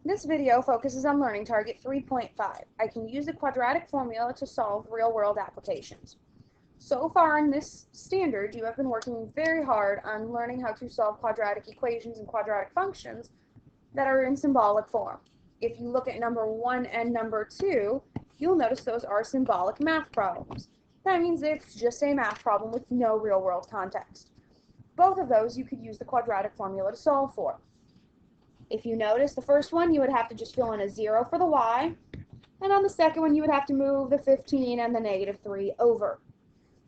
This video focuses on learning target 3.5. I can use the quadratic formula to solve real-world applications. So far in this standard, you have been working very hard on learning how to solve quadratic equations and quadratic functions that are in symbolic form. If you look at number 1 and number 2, you'll notice those are symbolic math problems. That means it's just a math problem with no real-world context. Both of those you could use the quadratic formula to solve for. If you notice, the first one you would have to just fill in a 0 for the y, and on the second one you would have to move the 15 and the -3 over.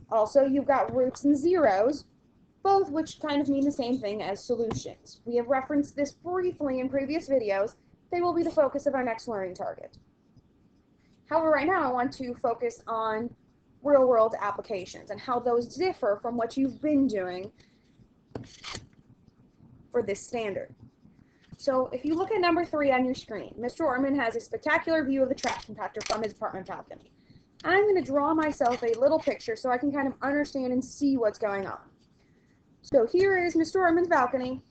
Also, you've got roots and zeros, both which kind of mean the same thing as solutions. We have referenced this briefly in previous videos. They will be the focus of our next learning target. However, right now I want to focus on real-world applications and how those differ from what you've been doing for this standard. So if you look at number 3 on your screen, Mr. Ortman has a spectacular view of the trash compactor from his apartment balcony. I'm going to draw myself a little picture so I can kind of understand and see what's going on. So here is Mr. Ortman's balcony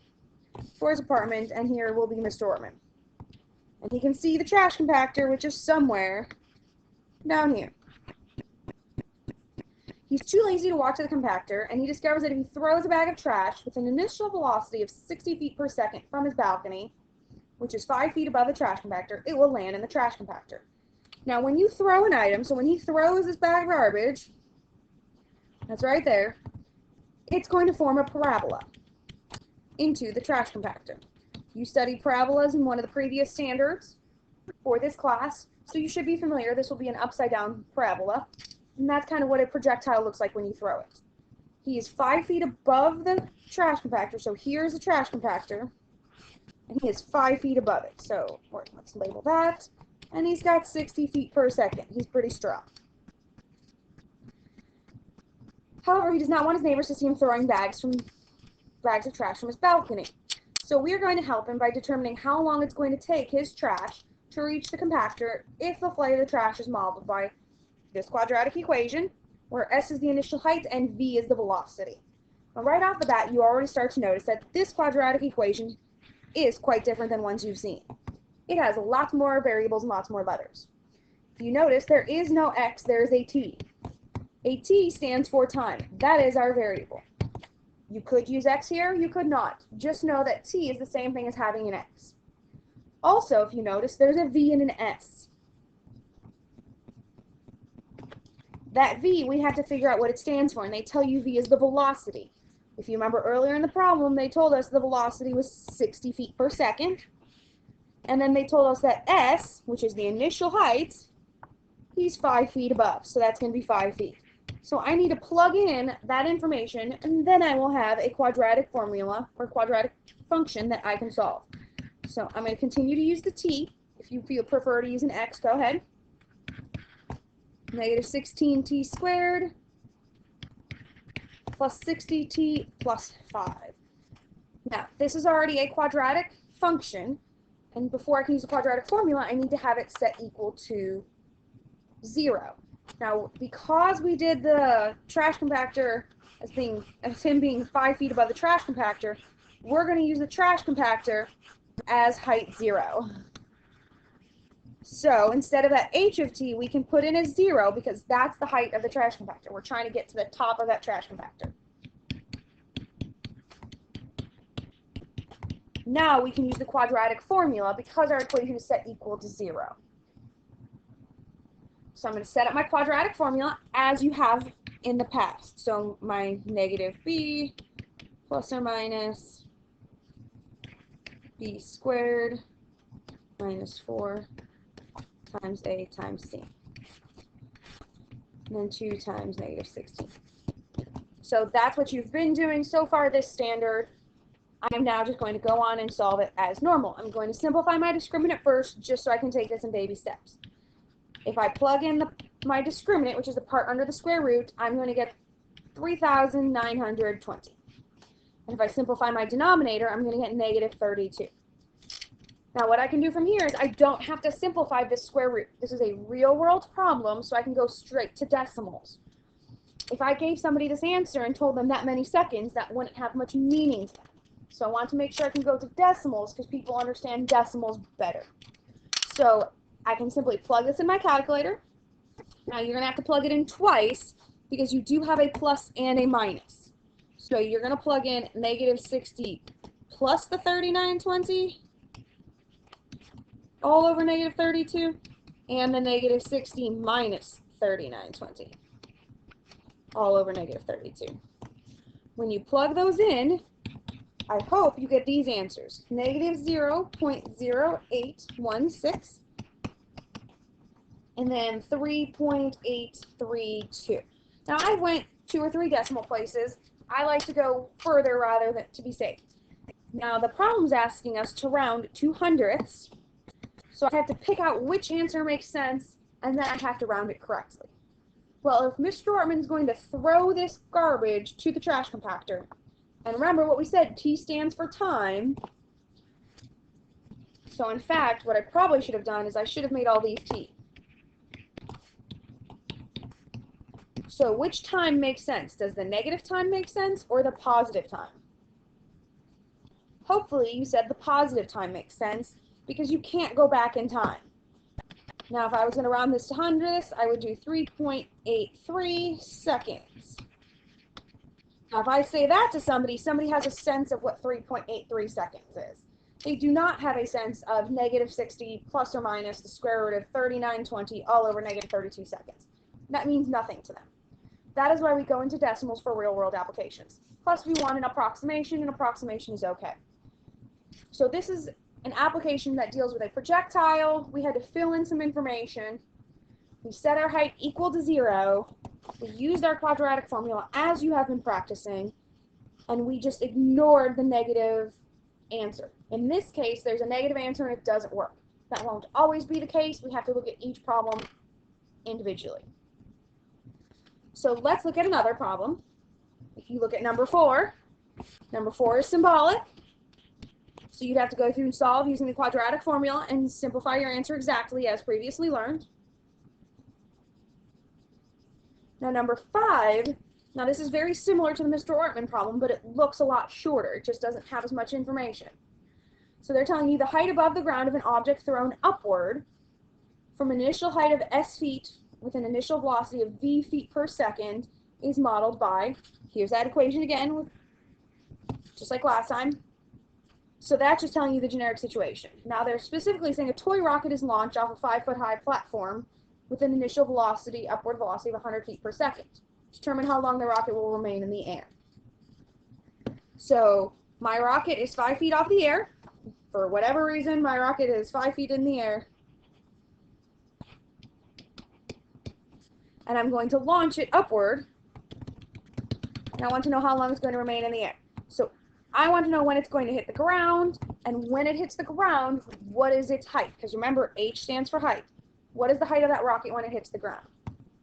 for his apartment, and here will be Mr. Ortman. And he can see the trash compactor, which is somewhere down here. He's too lazy to walk to the compactor, and he discovers that if he throws a bag of trash with an initial velocity of 60 feet per second from his balcony, which is 5 feet above the trash compactor, it will land in the trash compactor. Now, when you throw an item, so when he throws this bag of garbage, that's right there, it's going to form a parabola into the trash compactor. You studied parabolas in one of the previous standards for this class, so you should be familiar. This will be an upside-down parabola. And that's kind of what a projectile looks like when you throw it. He is 5 feet above the trash compactor, so here's the trash compactor, and he is 5 feet above it. So let's label that, and he's got 60 feet per second. He's pretty strong. However, he does not want his neighbors to see him throwing bags of trash from his balcony. So we're going to help him by determining how long it's going to take his trash to reach the compactor if the flight of the trash is modeled by this quadratic equation, where s is the initial height and v is the velocity. Now, right off the bat, you already start to notice that this quadratic equation is quite different than ones you've seen. It has lots more variables and lots more letters. If you notice, there is no x, there is a t. A t stands for time. That is our variable. You could use x here, you could not. Just know that t is the same thing as having an x. Also, if you notice, there's a v and an s. That v, we have to figure out what it stands for, and they tell you v is the velocity. If you remember earlier in the problem, they told us the velocity was 60 feet per second, and then they told us that s, which is the initial height, he's 5 feet above, so that's going to be 5 feet. So I need to plug in that information, and then I will have a quadratic formula or quadratic function that I can solve. So I'm going to continue to use the t. If you prefer to use an x, go ahead. Negative 16t squared plus 60t plus 5. Now, this is already a quadratic function, and before I can use the quadratic formula, I need to have it set equal to 0. Now, because we did the trash compactor as him being 5 feet above the trash compactor, we're going to use the trash compactor as height 0. So instead of that h of t, we can put in a 0 because that's the height of the trash compactor. We're trying to get to the top of that trash compactor. Now we can use the quadratic formula because our equation is set equal to 0. So I'm going to set up my quadratic formula as you have in the past. So my negative b plus or minus b squared minus 4 times a times c, and then 2 times negative 16. So that's what you've been doing so far this standard. I'm now just going to go on and solve it as normal. I'm going to simplify my discriminant first, just so I can take this in baby steps. If I plug in my discriminant, which is the part under the square root, I'm going to get 3,920. And if I simplify my denominator, I'm going to get negative 32. Now what I can do from here is I don't have to simplify this square root. This is a real-world problem, so I can go straight to decimals. If I gave somebody this answer and told them that many seconds, that wouldn't have much meaning to them. So I want to make sure I can go to decimals because people understand decimals better. So I can simply plug this in my calculator. Now you're going to have to plug it in twice because you do have a plus and a minus. So you're going to plug in negative 60 plus the 3920 all over negative 32 and the negative 60 minus 3920 all over negative 32. When you plug those in, I hope you get these answers. Negative 0.0816 and then 3.832. Now I went 2 or 3 decimal places. I like to go further rather than to be safe. Now the problem's asking us to round 2/100ths, so I have to pick out which answer makes sense and then I have to round it correctly. Well, if Mr. Ortman's going to throw this garbage to the trash compactor, and remember what we said, T stands for time. So in fact, what I probably should have done is I should have made all these T. So which time makes sense? Does the negative time make sense or the positive time? Hopefully you said the positive time makes sense because you can't go back in time. Now if I was going to round this to hundredths, I would do 3.83 seconds. Now if I say that to somebody, somebody has a sense of what 3.83 seconds is. They do not have a sense of negative 60 plus or minus the square root of 3920 all over negative 32 seconds. That means nothing to them. That is why we go into decimals for real-world applications. Plus we want an approximation, and approximation is okay. So this is an application that deals with a projectile. We had to fill in some information. We set our height equal to 0. We used our quadratic formula as you have been practicing, and we just ignored the negative answer. In this case, there's a negative answer and it doesn't work. That won't always be the case. We have to look at each problem individually. So let's look at another problem. If you look at number 4 is symbolic. So you'd have to go through and solve using the quadratic formula and simplify your answer exactly as previously learned. Now number 5, now this is very similar to the Mr. Ortman problem, but it looks a lot shorter. It just doesn't have as much information. So they're telling you the height above the ground of an object thrown upward from an initial height of s feet with an initial velocity of v feet per second is modeled by, here's that equation again, just like last time. So that's just telling you the generic situation. Now they're specifically saying a toy rocket is launched off a 5-foot-high platform with an initial velocity, upward velocity of 100 feet per second. Determine how long the rocket will remain in the air. So my rocket is 5 feet off the air. For whatever reason, my rocket is 5 feet in the air. And I'm going to launch it upward. And I want to know how long it's going to remain in the air. So I want to know when it's going to hit the ground, and when it hits the ground, what is its height? Because remember, H stands for height. What is the height of that rocket when it hits the ground?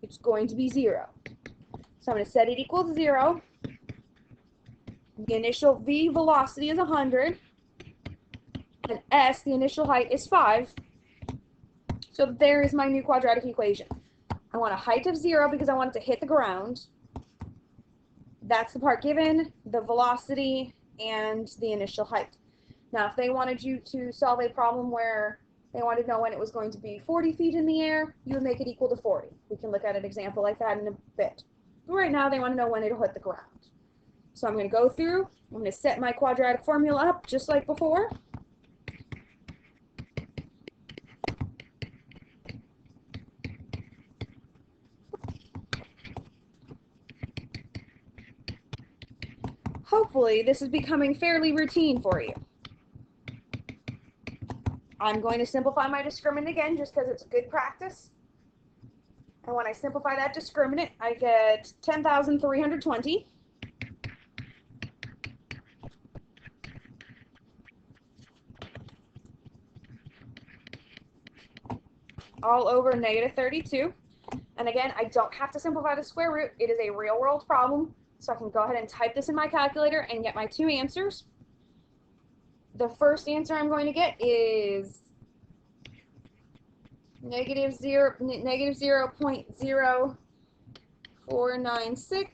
It's going to be 0. So I'm going to set it equal to 0. The initial V velocity is 100. And S, the initial height, is 5. So there is my new quadratic equation. I want a height of 0 because I want it to hit the ground. That's the part given, the velocity, and the initial height. Now, if they wanted you to solve a problem where they wanted to know when it was going to be 40 feet in the air, you would make it equal to 40. We can look at an example like that in a bit. But right now, they want to know when it'll hit the ground. So I'm going to go through, I'm going to set my quadratic formula up just like before. Hopefully, this is becoming fairly routine for you. I'm going to simplify my discriminant again just because it's good practice. And when I simplify that discriminant, I get 10,320. All over negative 32. And again, I don't have to simplify the square root. It is a real-world problem. So I can go ahead and type this in my calculator and get my 2 answers. The first answer I'm going to get is negative 0.0496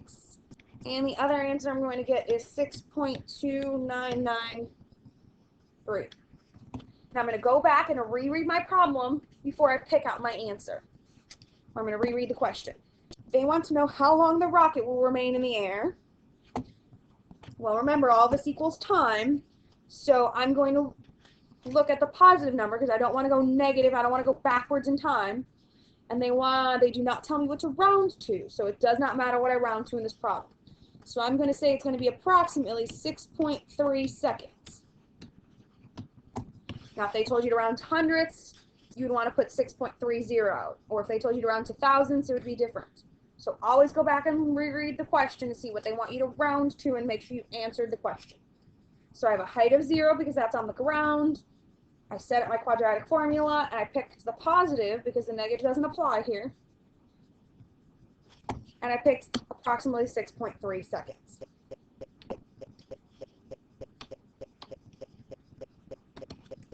And the other answer I'm going to get is 6.2993. Now I'm going to go back and reread my problem before I pick out my answer. I'm going to reread the question. They want to know how long the rocket will remain in the air. Well, remember, all this equals time, so I'm going to look at the positive number because I don't want to go negative. I don't want to go backwards in time. And they do not tell me what to round to, so it does not matter what I round to in this problem. So I'm going to say it's going to be approximately 6.3 seconds. Now, if they told you to round to hundredths, you'd want to put 6.30, or if they told you to round to thousandths, it would be different. So always go back and reread the question to see what they want you to round to and make sure you answered the question. So I have a height of 0 because that's on the ground. I set up my quadratic formula, and I picked the positive because the negative doesn't apply here. And I picked approximately 6.3 seconds.